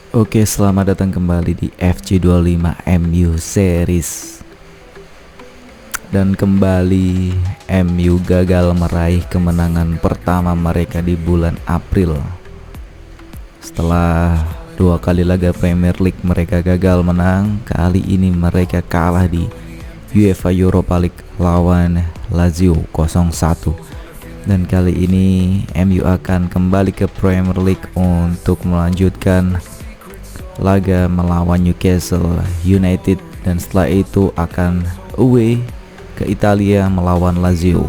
Oke, selamat datang kembali di FC25 MU series. Dan kembali MU gagal meraih kemenangan pertama mereka di bulan April. Setelah 2 kali laga Premier League mereka gagal menang, kali ini mereka kalah di UEFA Europa League lawan Lazio 0-1. Dan kali ini MU akan kembali ke Premier League untuk melanjutkan laga melawan Newcastle United, dan setelah itu akan away ke Italia melawan Lazio.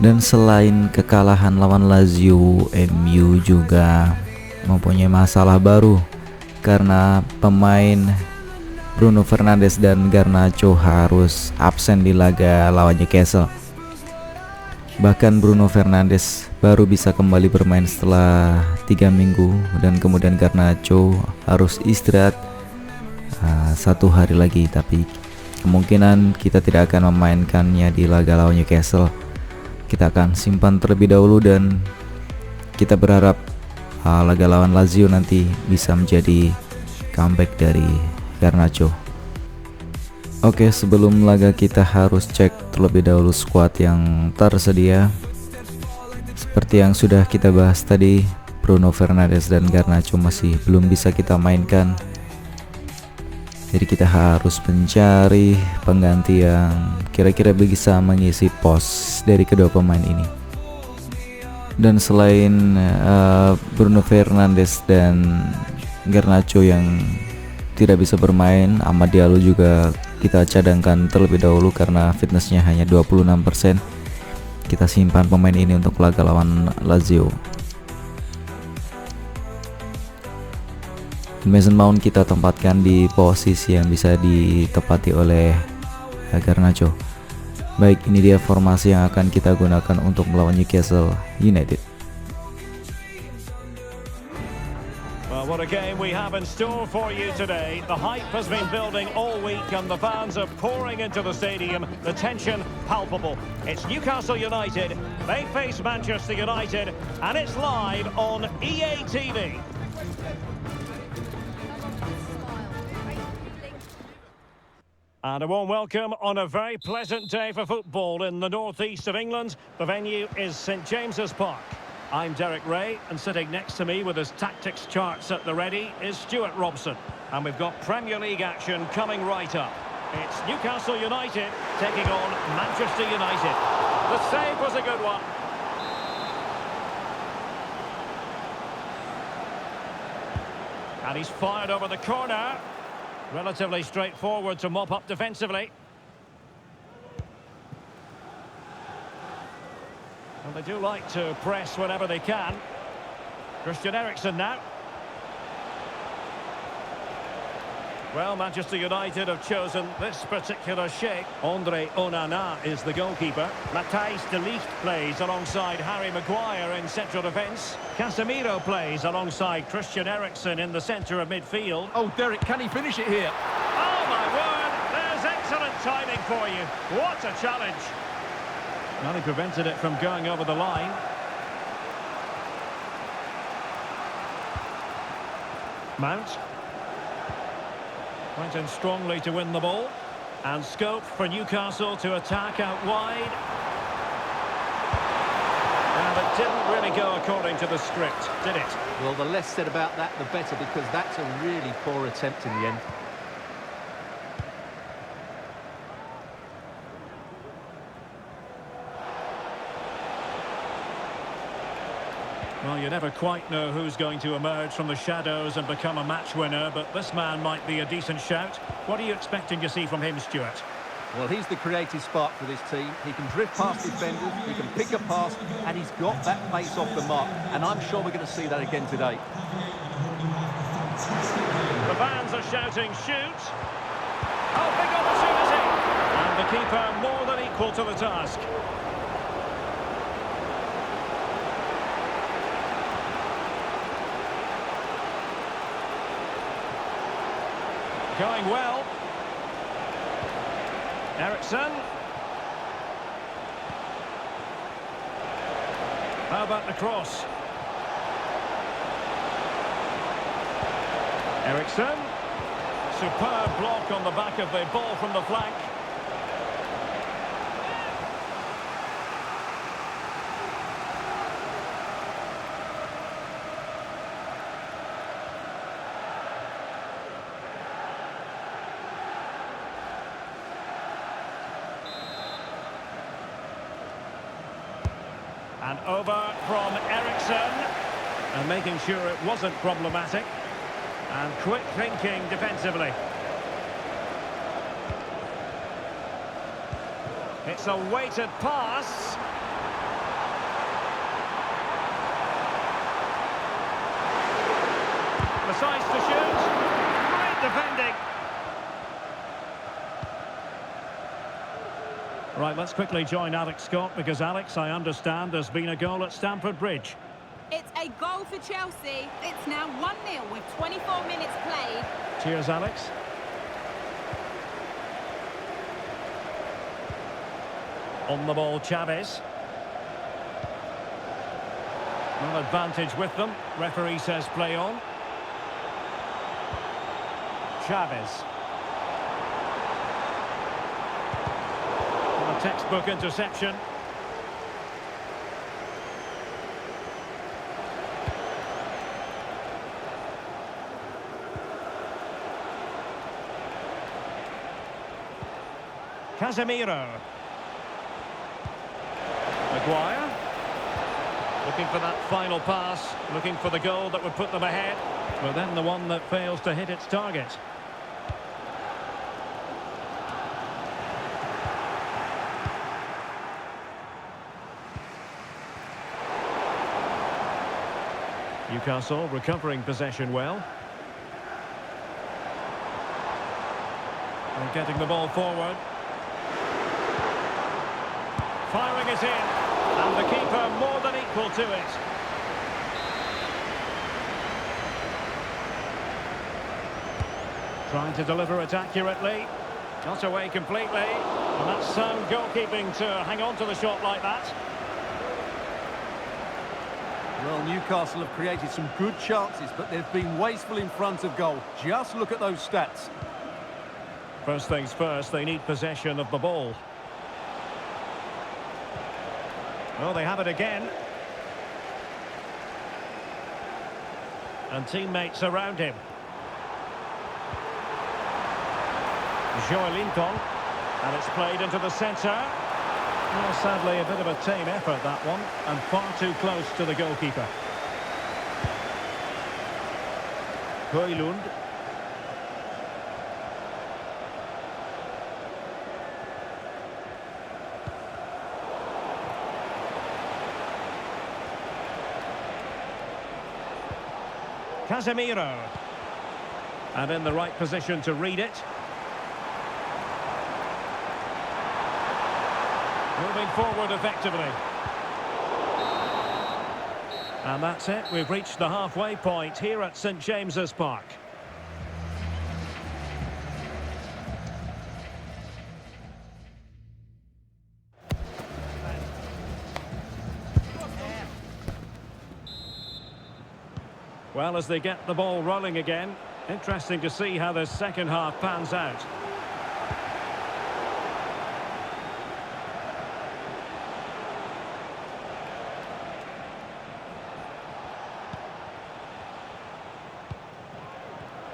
Dan selain kekalahan lawan Lazio, MU juga mempunyai masalah baru karena pemain Bruno Fernandes dan Garnacho harus absen di laga lawan Newcastle. Bahkan Bruno Fernandes baru bisa kembali bermain setelah 3 minggu, dan kemudian Garnacho harus istirahat 1 hari lagi. Tapi kemungkinan kita tidak akan memainkannya di laga lawan Newcastle. Kita akan simpan terlebih dahulu dan kita berharap laga lawan Lazio nanti bisa menjadi comeback dari Garnacho. Oke, sebelum laga kita harus cek terlebih dahulu squad yang tersedia. Seperti yang sudah kita bahas tadi, Bruno Fernandes dan Garnacho masih belum bisa kita mainkan. Jadi kita harus mencari pengganti yang kira-kira bisa mengisi pos dari kedua pemain ini. Dan selain Bruno Fernandes dan Garnacho yang tidak bisa bermain, Amad Diallo juga kita cadangkan terlebih dahulu karena fitnessnya hanya 26%. Kita simpan pemain ini untuk laga lawan Lazio. Mason Mount kita tempatkan di posisi yang bisa ditepati oleh Garnacho. Baik, ini dia formasi yang akan kita gunakan untuk melawan Newcastle United. What a game we have in store for you today. The hype has been building all week and the fans are pouring into the stadium. The tension palpable. It's Newcastle United. They face Manchester United and it's live on EA TV. And a warm welcome on a very pleasant day for football in the northeast of England. The venue is St James's Park. I'm Derek Ray, and sitting next to me with his tactics charts at the ready is Stuart Robson. And we've got Premier League action coming right up. It's Newcastle United taking on Manchester United. The save was a good one. And he's fired over the corner. Relatively straightforward to mop up defensively. And they do like to press whenever they can. Christian Eriksen now. Well, Manchester United have chosen this particular shape. Andre Onana is the goalkeeper. Matthijs de Ligt plays alongside Harry Maguire in central defence. Casemiro plays alongside Christian Eriksen in the centre of midfield. Oh, Derek, can he finish it here? Oh, my word! There's excellent timing for you. What a challenge! Well, he prevented it from going over the line. Mount. Went in strongly to win the ball. And scope for Newcastle to attack out wide. And it didn't really go according to the script, did it? Well, the less said about that, the better, because that's a really poor attempt in the end. Well, you never quite know who's going to emerge from the shadows and become a match winner, but this man might be a decent shout. What are you expecting to see from him, Stuart? Well, he's the creative spark for this team. He can drift past defenders, he can pick a pass, and he's got that pace off the mark. And I'm sure we're going to see that again today. The fans are shouting, shoot! Oh, big opportunity! And the keeper more than equal to the task. Going well. Eriksen. How about the cross? Ericsson. Superb block on the back of the ball from the flank. And over from Ericsson. And making sure it wasn't problematic. And quick thinking defensively. It's a weighted pass. Decides to shoot. Great defending. Right, let's quickly join Alex Scott, because Alex, I understand there's been a goal at Stamford Bridge. It's a goal for Chelsea. It's now 1-0 with 24 minutes played. Cheers, Alex. On the ball, Chavez. No advantage with them. Referee says play on. Chavez. A textbook interception. Casemiro. Maguire. Looking for that final pass. Looking for the goal that would put them ahead. But then the one that fails to hit its target. Newcastle recovering possession well. And getting the ball forward. Firing it in, and the keeper more than equal to it. Trying to deliver it accurately. Not away completely. And that's sound goalkeeping to hang on to the shot like that. Well, Newcastle have created some good chances, but they've been wasteful in front of goal. Just look at those stats. First things first, they need possession of the ball. Well, they have it again. And teammates around him. Joelinton. And it's played into the centre. Well, sadly, a bit of a tame effort, that one. And far too close to the goalkeeper. Højlund. Casemiro. And in the right position to read it. Moving forward effectively. And that's it. We've reached the halfway point here at St James's Park. Well, as they get the ball rolling again, interesting to see how the second half pans out.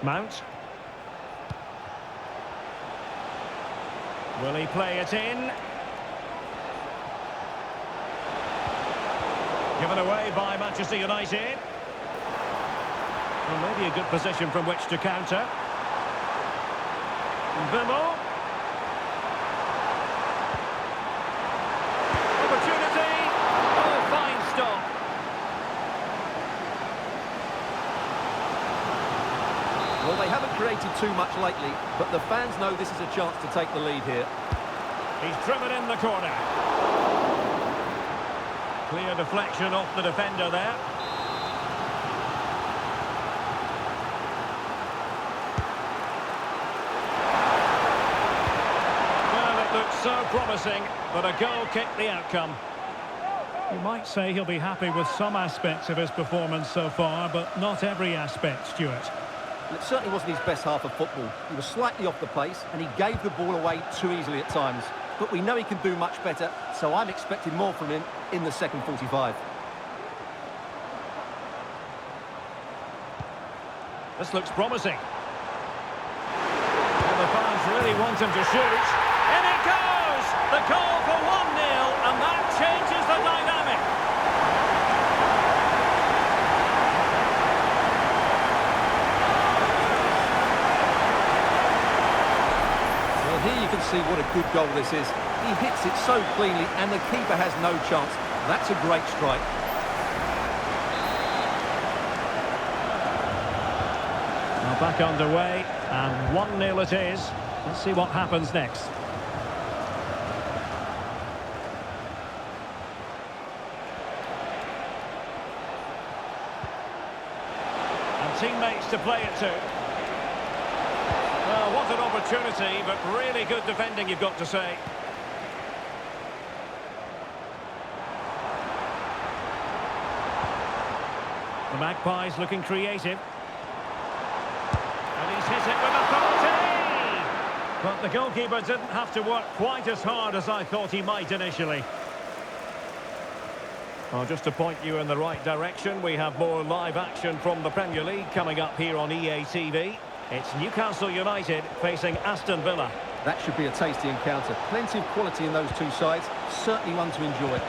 Mount. Will he play it in? Given away by Manchester United. Well, maybe a good position from which to counter. Vimo. Opportunity. Oh, fine stop. Well, they haven't created too much lately, but the fans know this is a chance to take the lead here. He's driven in the corner. Clear deflection off the defender there. So promising, but a goal kicked the outcome. You might say he'll be happy with some aspects of his performance so far, but not every aspect, Stuart. Well, it certainly wasn't his best half of football. He was slightly off the pace and he gave the ball away too easily at times. But we know he can do much better, so I'm expecting more from him in the second 45. This looks promising. And the fans really want him to shoot. In it goes! The goal for 1-0, and that changes the dynamic. Well, here you can see what a good goal this is. He hits it so cleanly, and the keeper has no chance. That's a great strike. Now back underway, and 1-0 it is. Let's see what happens next. And teammates to play it to. Well, what an opportunity, but really good defending, you've got to say. The Magpies looking creative. And he's hit it with authority! But the goalkeeper didn't have to work quite as hard as I thought he might initially. Well, just to point you in the right direction, we have more live action from the Premier League coming up here on EA TV. It's Newcastle United facing Aston Villa. That should be a tasty encounter. Plenty of quality in those two sides. Certainly one to enjoy.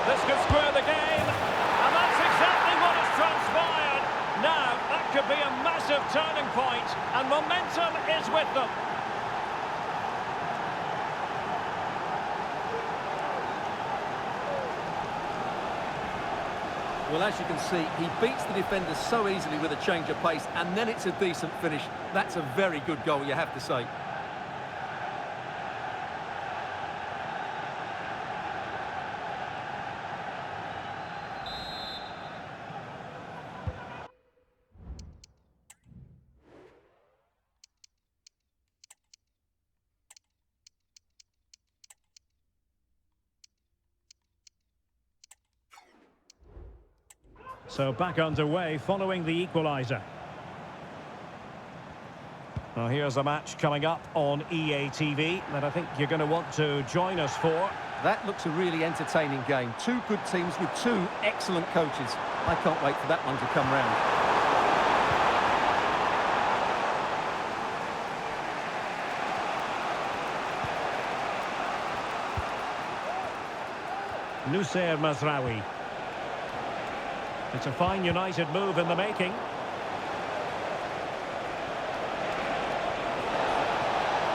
This could square the game, and that's exactly what has transpired. Now, that could be a massive turning point, and momentum is with them. Well, as you can see, he beats the defender so easily with a change of pace, and then it's a decent finish. That's a very good goal, you have to say. So back underway following the equaliser. Well, here's a match coming up on EA TV that I think you're going to want to join us for. That looks a really entertaining game. Two good teams with two excellent coaches. I can't wait for that one to come round. Nusayr Mazraoui. It's a fine United move in the making.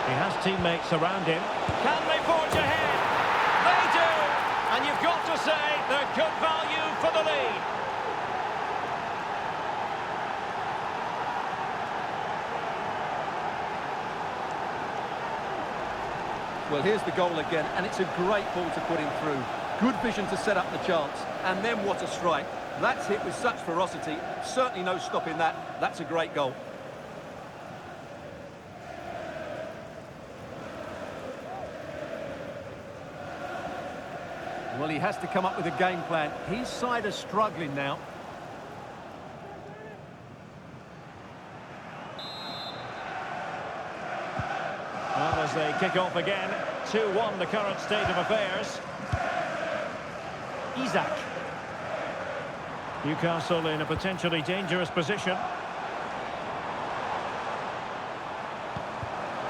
He has teammates around him. Can they forge ahead? They do! And you've got to say they're good value for the lead. Well, here's the goal again, and it's a great ball to put him through. Good vision to set up the chance, and then what a strike. That's hit with such ferocity. Certainly no stopping that. That's a great goal. Well, he has to come up with a game plan. His side are struggling now. Well, as they kick off again, 2-1 the current state of affairs. Isak. Newcastle in a potentially dangerous position.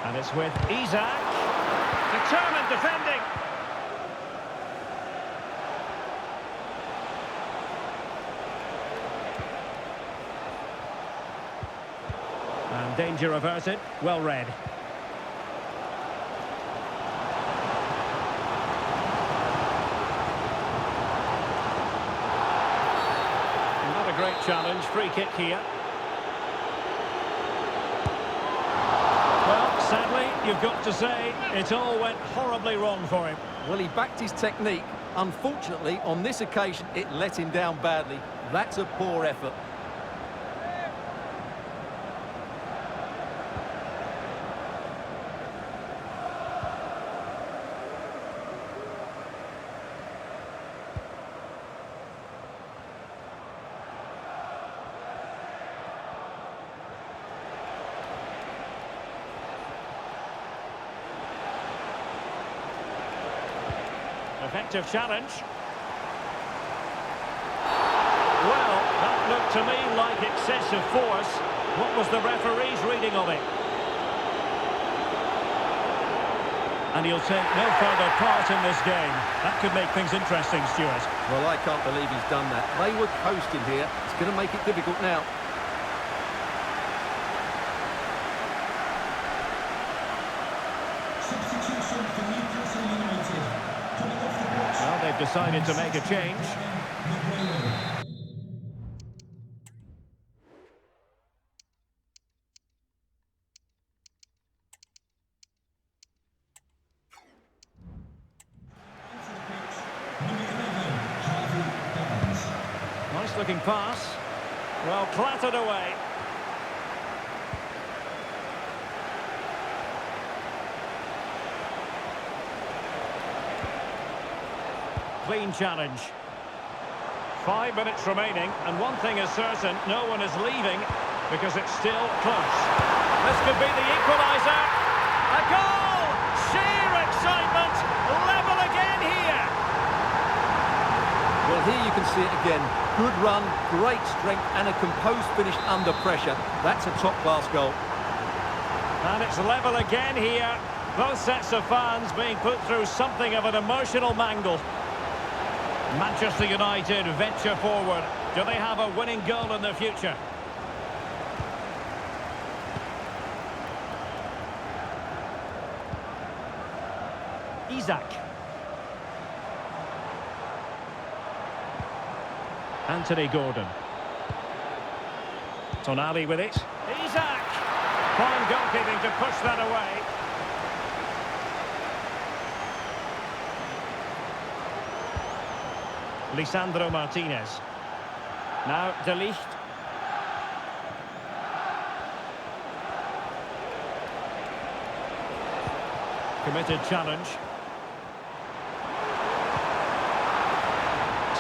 And it's with Isak. Determined defending. And danger averted. Well read. Great challenge, free kick here. Well, sadly, you've got to say, it all went horribly wrong for him. Well, he backed his technique. Unfortunately, on this occasion, it let him down badly. That's a poor effort. effective challenge. Well, that looked to me like excessive force. What was the referee's reading of it? And he'll take no further part in this game. That could make things interesting, Stuart. Well, I can't believe he's done that. They were coasting here. It's going to make it difficult now. Substitution for Newcastle United. Coming off the pitch. Well, they've decided to make a change. Nice looking pass. Well, clattered away. Clean challenge. 5 minutes remaining, and one thing is certain, no one is leaving because it's still close. This could be the equaliser. A goal! Sheer excitement! Level again here! Well, here you can see it again. Good run, great strength, and a composed finish under pressure. That's a top-class goal. And it's level again here. Both sets of fans being put through something of an emotional mangle. Manchester United venture forward. Do they have a winning goal in the future? Isak. Anthony Gordon. Tonali with it. Isak! Fine goalkeeping to push that away. Lisandro Martinez. Now De Ligt. Committed challenge.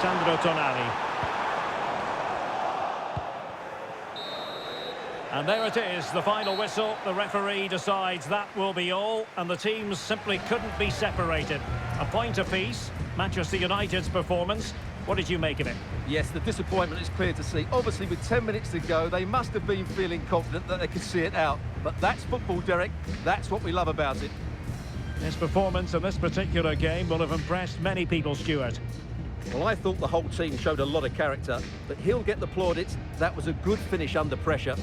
Sandro Tonali. And there it is, the final whistle. The referee decides that will be all, and the teams simply couldn't be separated. A point apiece. Manchester United's performance. What did you make of it? Yes, the disappointment is clear to see. Obviously, with 10 minutes to go, they must have been feeling confident that they could see it out. But that's football, Derek. That's what we love about it. His performance in this particular game will have impressed many people, Stuart. Well, I thought the whole team showed a lot of character, but he'll get the plaudits. That was a good finish under pressure.